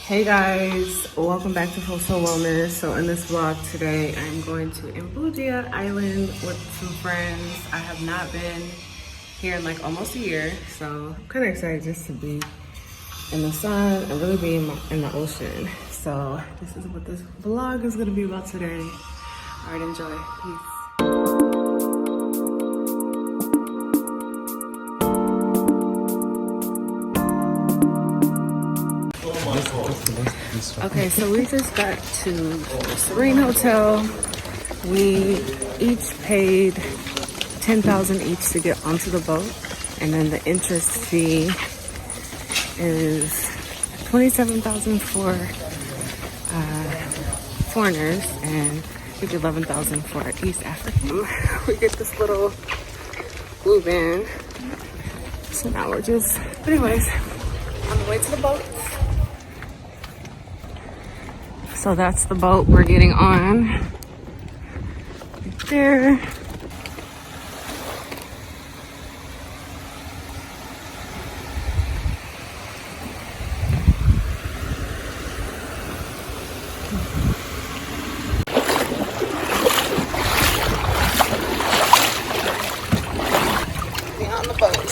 Hey guys, welcome back to Full Soul Wellness. So in this vlog today, I'm going to Mbudya Island with some friends. I have not been here in like almost a year, so I'm kind of excited just to be in the sun and really be in the ocean. So this is what this vlog is gonna be about today. All right, enjoy. Peace. Okay, so we just got to the Serene Hotel. We each paid $10,000 each to get onto the boat, and then the interest fee is $27,000 for foreigners and $11,000 for East African. We get this little blue van, so now we're just, but anyways, on the way to the boat. So that's the boat we're getting on. Right there. We're on the boat.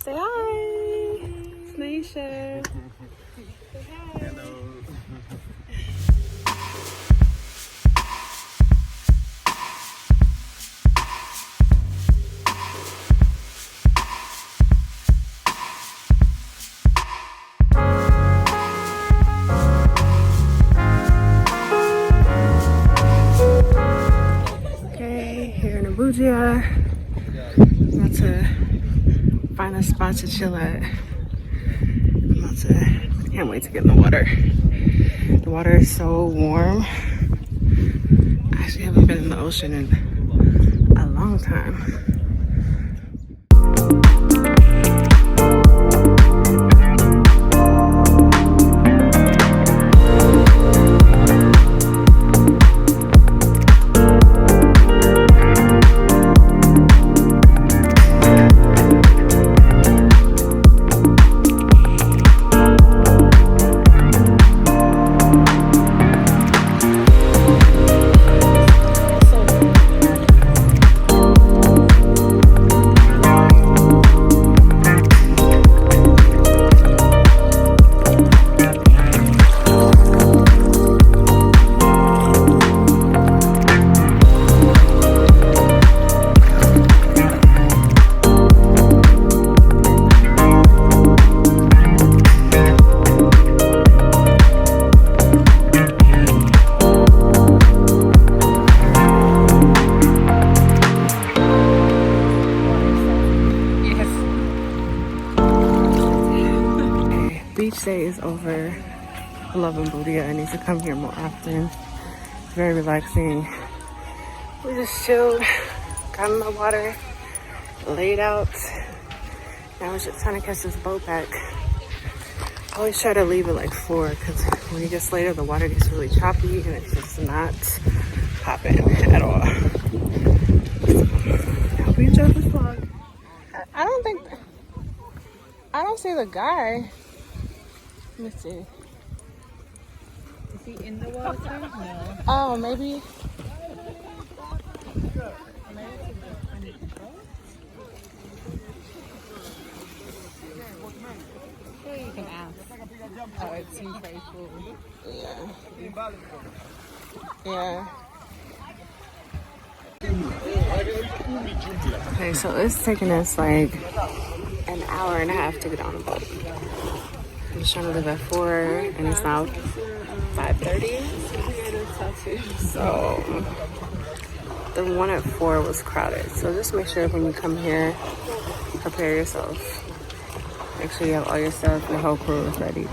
Say hi. It's Naisha. Say hi. Hello. Okay, here in Mbudya. About to find a spot to chill at. Can't wait to get in the water. The water is so warm. I actually haven't been in the ocean in a long time. Beach day is over. I love Mbudya. I need to come here more often. It's very relaxing. We just chilled, got in the water, laid out. Now we're just trying to catch this boat back. I always try to leave at like 4 because when you get later, the water gets really choppy and it's just not popping at all. So, I hope you enjoyed this vlog. I don't see the guy. Let me see. Is he in the water? No. Oh, maybe. You can ask. Oh, it seems very cool. Yeah. Yeah. Okay, so it's taking us like an hour and a half to get on the boat. I'm just trying to leave at 4 and it's now 5:30. So the one at 4 was crowded. So just make sure when you come here, prepare yourself. Make sure you have all your stuff, your whole crew is ready.